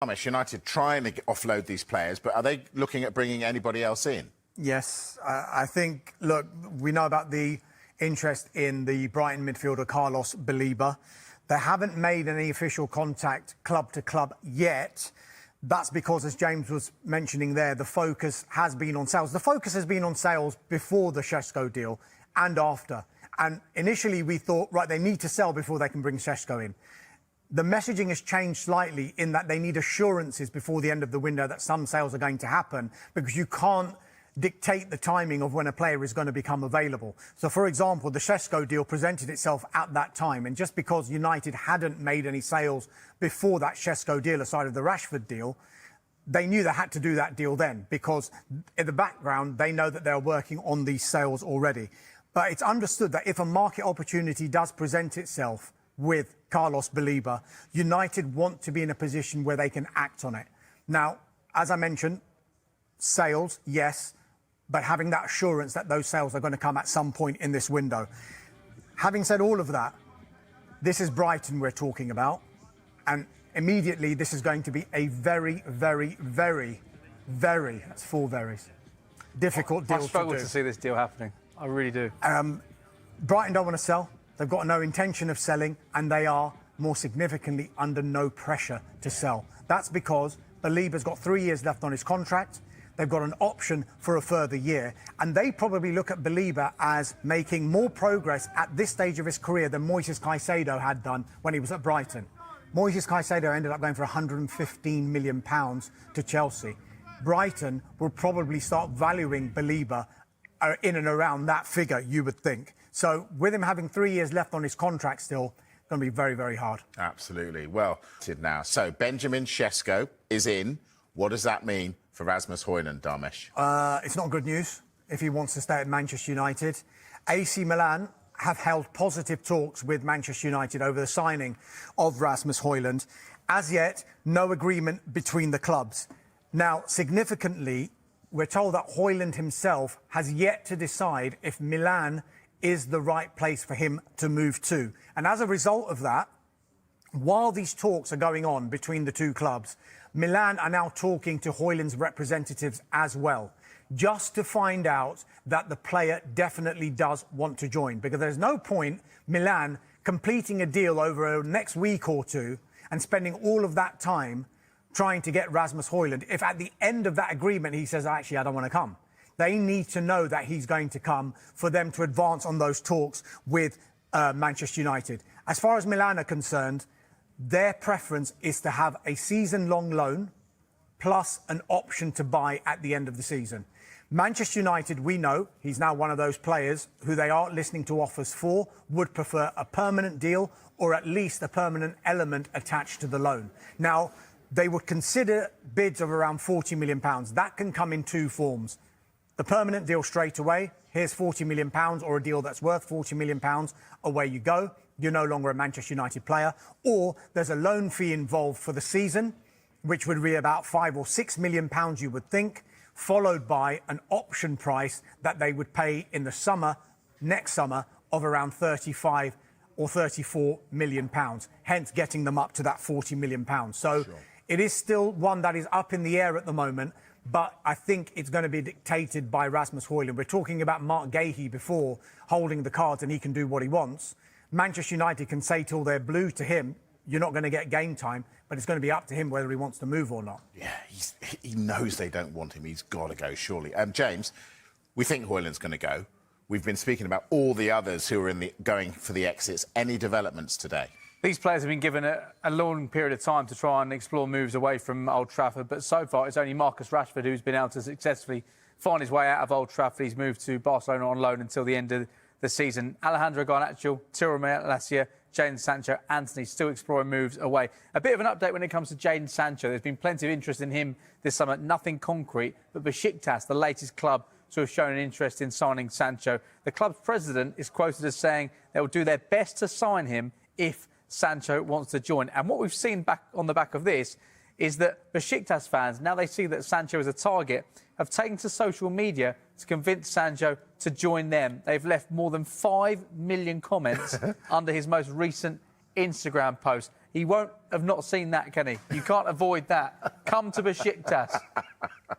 United trying to offload these players, but are they looking at bringing anybody else in? Yes, I think, look, we know about the interest in the Brighton midfielder Carlos Baleba. They haven't made any official contact club to club yet. That's because, as James was mentioning there, the focus has been on sales. The focus has been on sales before the Šeško deal and after. And initially we thought, right, they need to sell before they can bring Šeško in. The messaging has changed slightly in that they need assurances before the end of the window that some sales are going to happen, because you can't dictate the timing of when a player is going to become available. So, for example, the Šeško deal presented itself at that time, and just because United hadn't made any sales before that Šeško deal aside of the Rashford deal, they knew they had to do that deal then, because in the background they know that they're working on these sales already. But it's understood that if a market opportunity does present itself with Carlos Baleba, United want to be in a position where they can act on it. Now, as I mentioned, sales, yes, but having that assurance that those sales are going to come at some point in this window. Having said all of that, this is Brighton we're talking about, and immediately this is going to be a very, very, very, very, that's 4 verys, difficult deal to do. I struggle to see this deal happening. I really do. Brighton don't want to sell. They've got no intention of selling, and they are, more significantly, under no pressure to sell. That's because Baleba's got 3 years left on his contract. They've got an option for a further year, and they probably look at Baleba as making more progress at this stage of his career than Moises Caicedo had done when he was at Brighton. Moises Caicedo ended up going for £115 million to Chelsea. Brighton will probably start valuing Baleba in and around that figure, you would think. So with him having 3 years left on his contract still, it's going to be very, very hard. Absolutely. Well, now, so Benjamin Šeško is in. What does that mean for Rasmus Højlund, Dharmesh? It's not good news if he wants to stay at Manchester United. AC Milan have held positive talks with Manchester United over the signing of Rasmus Højlund. As yet, no agreement between the clubs. Now, significantly, we're told that Højlund himself has yet to decide if Milan is the right place for him to move to. And as a result of that, while these talks are going on between the two clubs, Milan are now talking to Højlund's representatives as well, just to find out that the player definitely does want to join. Because there's no point Milan completing a deal over the next week or two and spending all of that time trying to get Rasmus Højlund if at the end of that agreement he says, actually, I don't want to come. They need to know that he's going to come for them to advance on those talks with Manchester United. As far as Milan are concerned, their preference is to have a season-long loan plus an option to buy at the end of the season. Manchester United, we know, he's now one of those players who they are listening to offers for, would prefer a permanent deal or at least a permanent element attached to the loan. Now, they would consider bids of around £40 million. That can come in 2 forms. The permanent deal straight away, here's £40 million, or a deal that's worth £40 million, away you go. You're no longer a Manchester United player. Or there's a loan fee involved for the season, which would be about £5 or £6 million, you would think, followed by an option price that they would pay in the summer, next summer, of around £35 or £34 million, hence getting them up to that £40 million. So it is still one that is up in the air at the moment, but I think it's going to be dictated by Rasmus Højlund. We're talking about Mark Gahey before, holding the cards, and he can do what he wants. Manchester United can say till they're blue to him, you're not going to get game time, but it's going to be up to him whether he wants to move or not. Yeah, he knows they don't want him. He's got to go, surely. James, we think Højlund's going to go. We've been speaking about all the others who are going for the exits. Any developments today? These players have been given a long period of time to try and explore moves away from Old Trafford, but so far it's only Marcus Rashford who's been able to successfully find his way out of Old Trafford. He's moved to Barcelona on loan until the end of the season. Alejandro Garnacho, Tiro Malacia, Jadon Sancho, Anthony still exploring moves away. A bit of an update when it comes to Jadon Sancho. There's been plenty of interest in him this summer, nothing concrete, but Besiktas, the latest club to have shown an interest in signing Sancho. The club's president is quoted as saying they will do their best to sign him if Sancho wants to join. And what we've seen back on the back of this is that Besiktas fans, now they see that Sancho is a target, have taken to social media to convince Sancho to join them. They've left more than 5 million comments under his most recent Instagram post. He He won't have not seen that, can he? You can't avoid that. Come to Besiktas.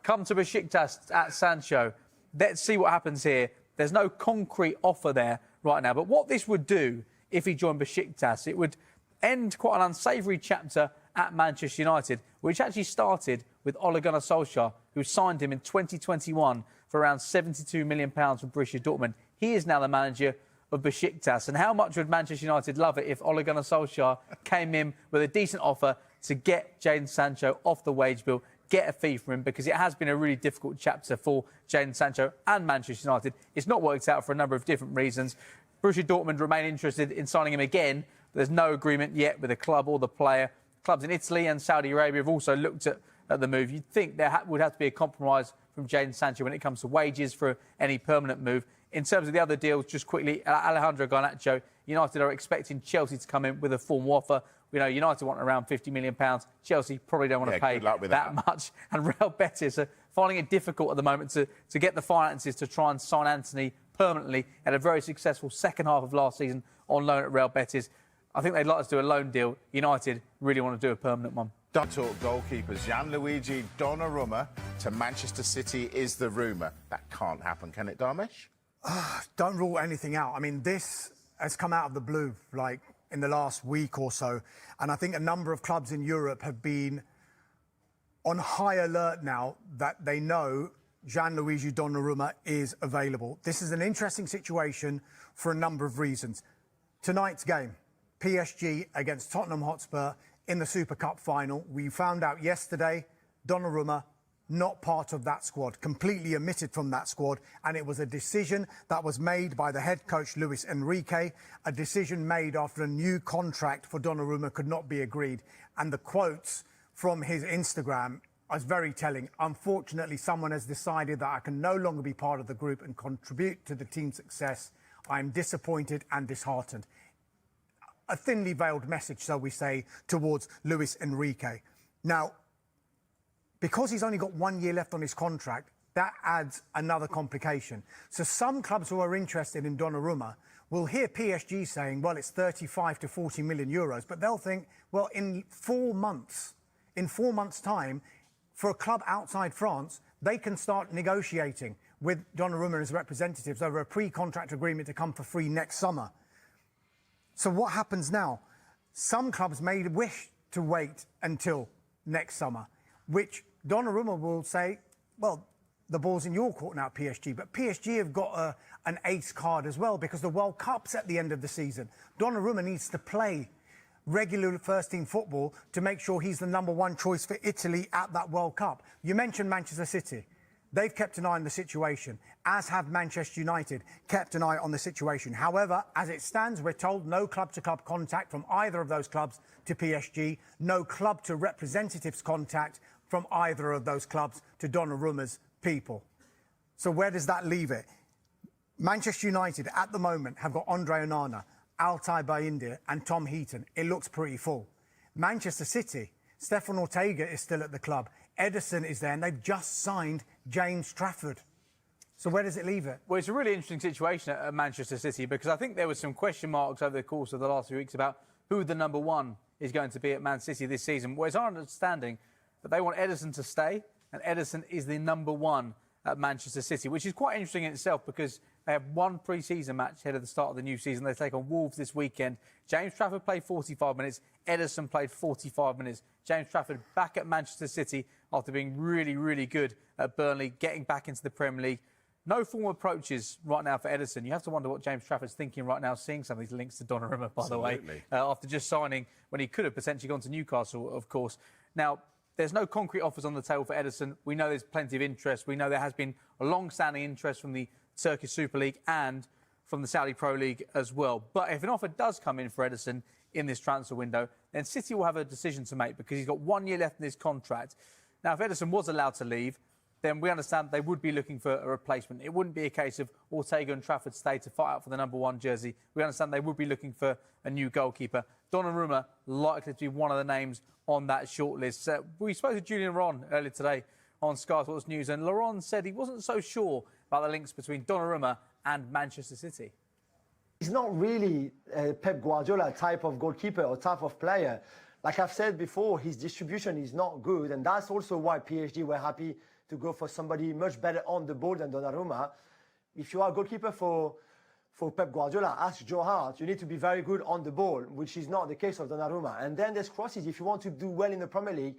Come to Besiktas at Sancho. Let's see what happens here. There's no concrete offer there right now. But what this would do if he joined Besiktas, it would end quite an unsavoury chapter at Manchester United, which actually started with Ole Gunnar Solskjaer, who signed him in 2021 for around £72 million from Borussia Dortmund. He is now the manager of Besiktas. And how much would Manchester United love it if Ole Gunnar Solskjaer came in with a decent offer to get Jadon Sancho off the wage bill, get a fee from him, because it has been a really difficult chapter for Jadon Sancho and Manchester United. It's not worked out for a number of different reasons. Borussia Dortmund remain interested in signing him again, but there's no agreement yet with the club or the player. Clubs in Italy and Saudi Arabia have also looked at the move. You'd think there would have to be a compromise from Jadon Sancho when it comes to wages for any permanent move. In terms of the other deals, just quickly, Alejandro Garnacho, United are expecting Chelsea to come in with a formal offer. We know United want around £50 million. Chelsea probably don't want to pay that much. And Real Betis are finding it difficult at the moment to get the finances to try and sign Anthony permanently. Had a very successful second half of last season on loan at Real Betis. I think they'd like us to do a loan deal. United really want to do a permanent one. Talk goalkeepers. Gianluigi Donnarumma to Manchester City is the rumour. That can't happen, can it, Darmesh? Don't rule anything out. I mean, this has come out of the blue, like, in the last week or so. And I think a number of clubs in Europe have been on high alert now that they know Gianluigi Donnarumma is available. This is an interesting situation for a number of reasons. Tonight's game, PSG against Tottenham Hotspur in the Super Cup final. We found out yesterday Donnarumma not part of that squad, completely omitted from that squad. And it was a decision that was made by the head coach, Luis Enrique, a decision made after a new contract for Donnarumma could not be agreed. And the quotes from his Instagram are very telling. Unfortunately, someone has decided that I can no longer be part of the group and contribute to the team's success. I am disappointed and disheartened. A thinly veiled message, shall we say, towards Luis Enrique. Now, because he's only got 1 year left on his contract, that adds another complication. So some clubs who are interested in Donnarumma will hear PSG saying, well, it's 35 to 40 million euros, but they'll think, well, in 4 months' time, for a club outside France, they can start negotiating with Donnarumma and his representatives over a pre-contract agreement to come for free next summer. So what happens now? Some clubs may wish to wait until next summer, which Donnarumma will say, well, the ball's in your court now, PSG. But PSG have got an ace card as well, because the World Cup's at the end of the season. Donnarumma needs to play regular first-team football to make sure he's the #1 choice for Italy at that World Cup. You mentioned Manchester City. They've kept an eye on the situation, as have Manchester United kept an eye on the situation. However, as it stands, we're told no club-to-club contact from either of those clubs to PSG, no club-to-representatives contact from either of those clubs to Donnarumma's people. So where does that leave it? Manchester United, at the moment, have got Andre Onana, Altay Bayindir and Tom Heaton. It looks pretty full. Manchester City, Stefan Ortega is still at the club. Ederson is there, and they've just signed James Trafford. So where does it leave it? Well, it's a really interesting situation at Manchester City, because I think there were some question marks over the course of the last few weeks about who the #1 is going to be at Man City this season. Well, it's our understanding that they want Ederson to stay, and Ederson is the #1 at Manchester City, which is quite interesting in itself, because they have one pre-season match ahead of the start of the new season. They take on Wolves this weekend. James Trafford played 45 minutes. Ederson played 45 minutes. James Trafford back at Manchester City after being really, really good at Burnley, getting back into the Premier League. No formal approaches right now for Ederson. You have to wonder what James Trafford's thinking right now, seeing some of these links to Donnarumma, by the way, after just signing when he could have potentially gone to Newcastle, of course. Now, there's no concrete offers on the table for Ederson. We know there's plenty of interest. We know there has been a long-standing interest from the Turkish Super League and from the Saudi Pro League as well. But if an offer does come in for Ederson in this transfer window, then City will have a decision to make, because he's got 1 year left in his contract. Now, if Ederson was allowed to leave, then we understand they would be looking for a replacement. It wouldn't be a case of Ortega and Trafford stay to fight out for the #1 jersey. We understand they would be looking for a new goalkeeper. Donnarumma likely to be one of the names on that shortlist. We spoke to Julian Ron earlier today on Sky Sports News, and Laurent said he wasn't so sure about the links between Donnarumma and Manchester City. He's not really a Pep Guardiola type of goalkeeper or type of player. like I've said before, his distribution is not good, and that's also why PSG were happy to go for somebody much better on the ball than Donnarumma. If you are a goalkeeper for Pep Guardiola, ask Joe Hart, you need to be very good on the ball, which is not the case of Donnarumma. And then there's crosses. If you want to do well in the Premier League,